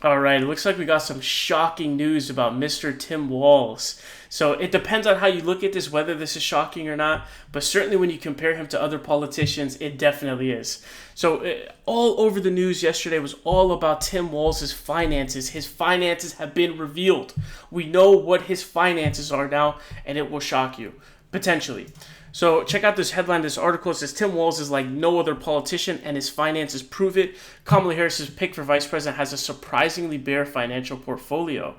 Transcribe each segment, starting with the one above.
All right, it looks like we got some shocking news about Mr. Tim Walz. So it depends on how you look at this, whether this is shocking or not, but certainly when you compare him to other politicians, it definitely is. So all over the news yesterday was all about Tim Walz's finances. His finances have been revealed. We know what his finances are now, and it will shock you, potentially. So check out this headline, this article. It says Tim Walz is like no other politician and his finances prove it. Kamala Harris's pick for vice president has a surprisingly bare financial portfolio.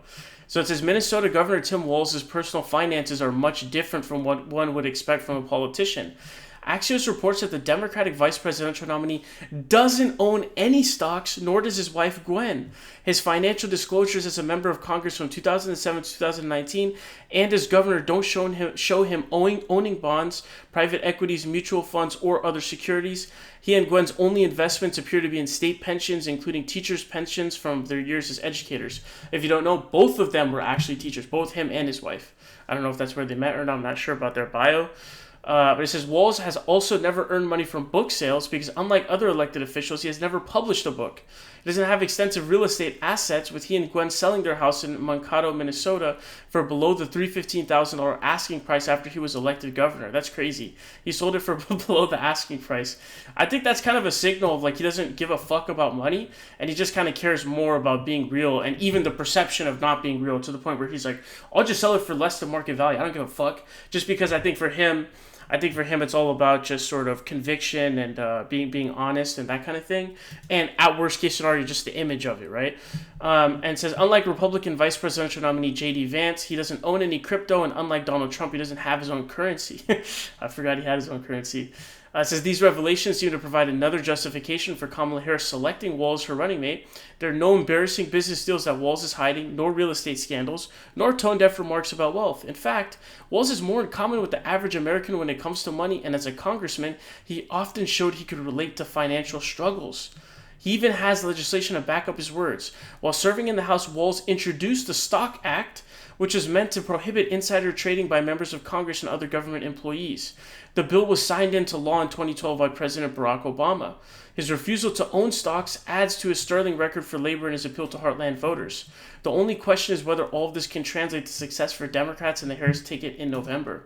So it says Minnesota Governor Tim Walz's personal finances are much different from what one would expect from a politician. Axios reports that the Democratic vice presidential nominee doesn't own any stocks, nor does his wife Gwen. His financial disclosures as a member of Congress from 2007 to 2019 and as governor don't show him owning bonds, private equities, mutual funds, or other securities. He and Gwen's only investments appear to be in state pensions, including teachers' pensions from their years as educators. If you don't know, both of them were actually teachers, both him and his wife. I don't know if that's where they met or not. I'm not sure about their bio. But it says Walz has also never earned money from book sales because unlike other elected officials, he has never published a book. He doesn't have extensive real estate assets, with he and Gwen selling their house in Mankato, Minnesota for below the $315,000 asking price after he was elected governor. That's crazy. He sold it for below the asking price. I think that's kind of a signal of like he doesn't give a fuck about money and he just kind of cares more about being real and even the perception of not being real, to the point where he's like, I'll just sell it for less than market value. I don't give a fuck. Just because I think for him it's all about just sort of conviction and being honest and that kind of thing. And at worst case scenario, just the image of it, right? And says, unlike Republican vice presidential nominee J.D. Vance, he doesn't own any crypto, and unlike Donald Trump, he doesn't have his own currency. I forgot he had his own currency. It says, these revelations seem to provide another justification for Kamala Harris selecting Walz her running mate. There are no embarrassing business deals that Walz is hiding, nor real estate scandals, nor tone-deaf remarks about wealth. In fact, Walz is more in common with the average American when it comes to money, and as a congressman, he often showed he could relate to financial struggles. He even has legislation to back up his words. While serving in the House, Walz introduced the Stock Act, which is meant to prohibit insider trading by members of Congress and other government employees. The bill was signed into law in 2012 by President Barack Obama. His refusal to own stocks adds to his sterling record for labor and his appeal to heartland voters. The only question is whether all of this can translate to success for Democrats in the Harris ticket in November.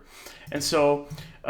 And so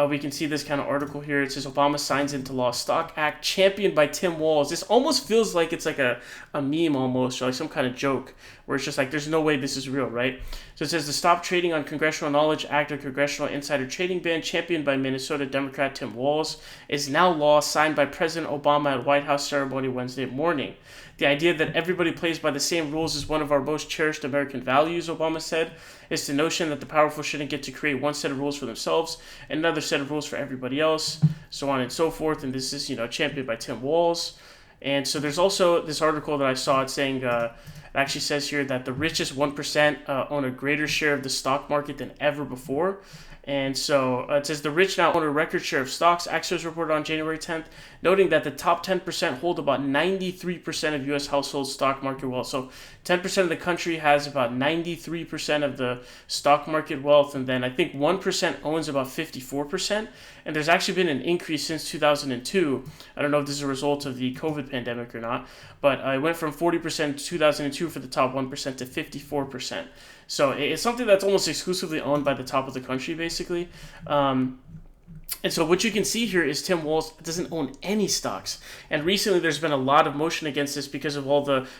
we can see this kind of article here. It says Obama signs into law Stock Act championed by Tim Walz. This almost feels like it's like a meme almost, or like some kind of joke where it's just like there's no way this is real, right? So it says the Stop Trading on Congressional Knowledge Act, or Congressional Insider Trading Ban, championed by Minnesota Democrat Tim Walz, is now law, signed by President Obama at White House ceremony Wednesday morning. The idea that everybody plays by the same rules is one of our most cherished American values, Obama said. It's the notion that the powerful shouldn't get to create one set of rules for themselves and another set of rules for everybody else, so on and so forth. And this is, championed by Tim Walz. And so there's also this article that I saw, it's saying, it actually says here that the richest 1% own a greater share of the stock market than ever before. And so it says the rich now own a record share of stocks. Axios reported on January 10th, noting that the top 10% hold about 93% of U.S. households' stock market wealth. So 10% of the country has about 93% of the stock market wealth. And then I think 1% owns about 54%. And there's actually been an increase since 2002. I don't know if this is a result of the COVID pandemic or not, but it went from 40% in 2002 for the top 1% to 54%. So it's something that's almost exclusively owned by the top of the country, basically. And so what you can see here is Tim Walz doesn't own any stocks. And recently there's been a lot of motion against this because of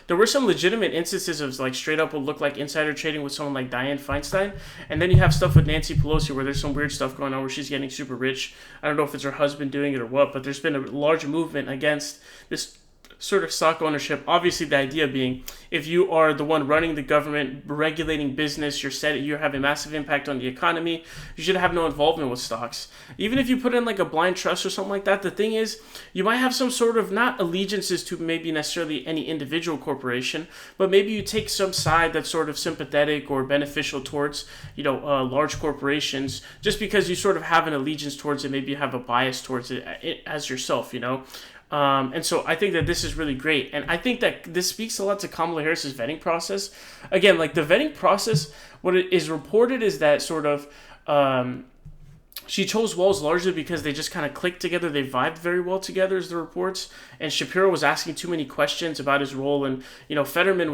there were some legitimate instances of like straight up what looked like insider trading with someone like Dianne Feinstein. And then you have stuff with Nancy Pelosi where there's some weird stuff going on where she's getting super rich. I don't know if it's her husband doing it or what, but there's been a large movement against this sort of stock ownership. Obviously, the idea being if you are the one running the government, regulating business, you have a massive impact on the economy, you should have no involvement with stocks. Even if you put in like a blind trust or something like that, the thing is you might have some sort of not allegiances to maybe necessarily any individual corporation, but maybe you take some side that's sort of sympathetic or beneficial towards large corporations, just because you sort of have an allegiance towards it. Maybe you have a bias towards it as yourself, And so I think that this is really great. And I think that this speaks a lot to Kamala Harris's vetting process. Again, like the vetting process, what it is reported is that sort of She chose Walz largely because they just kind of clicked together. They vibed very well together, as the reports. And Shapiro was asking too many questions about his role. And, Fetterman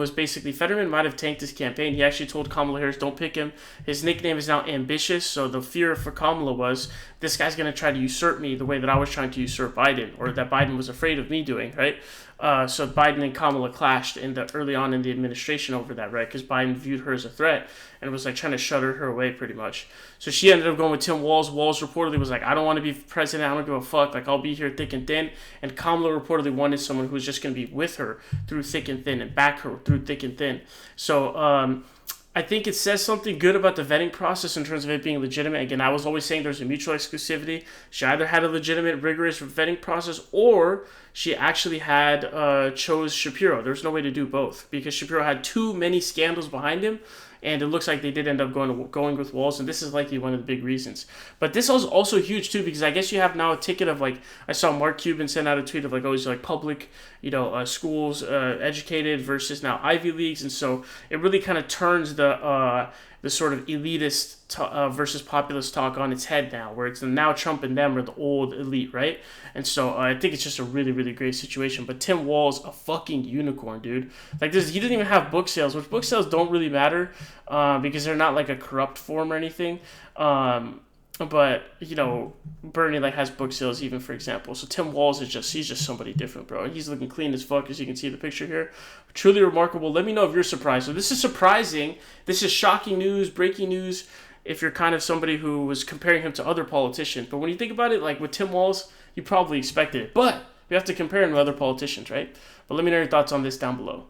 might have tanked his campaign. He actually told Kamala Harris, don't pick him. His nickname is now Ambitious. So the fear for Kamala was, this guy's going to try to usurp me the way that I was trying to usurp Biden, or that Biden was afraid of me doing, right? So Biden and Kamala clashed early on in the administration over that, right? Because Biden viewed her as a threat and was like trying to shudder her away pretty much. So she ended up going with Tim Walz. Walz reportedly was like, I don't want to be president. I don't give a fuck. Like, I'll be here thick and thin. And Kamala reportedly wanted someone who was just going to be with her through thick and thin and back her through thick and thin. So, I think it says something good about the vetting process in terms of it being legitimate. Again, I was always saying there's a mutual exclusivity. She either had a legitimate, rigorous vetting process, or she actually chose Shapiro. There's no way to do both because Shapiro had too many scandals behind him, and it looks like they did end up going with Walz, and this is likely one of the big reasons. But this is also huge too, because I guess you have now a ticket of, like, I saw Mark Cuban send out a tweet of like, oh, he's like public, schools, educated versus now Ivy Leagues, and so it really kind of turns the sort of elitist versus populist talk on its head now, where it's now Trump and them are the old elite, right? And so I think it's just a really, really great situation. But Tim Walz, a fucking unicorn, dude. Like, he doesn't even have book sales, which book sales don't really matter because they're not like a corrupt form or anything. But, Bernie has book sales even, for example. So Tim Walz he's just somebody different, bro. And he's looking clean as fuck, as you can see in the picture here. Truly remarkable. Let me know if you're surprised. So this is surprising. This is shocking news, breaking news, if you're kind of somebody who was comparing him to other politicians. But when you think about it, like with Tim Walz, you probably expected it. But we have to compare him to other politicians, right? But let me know your thoughts on this down below.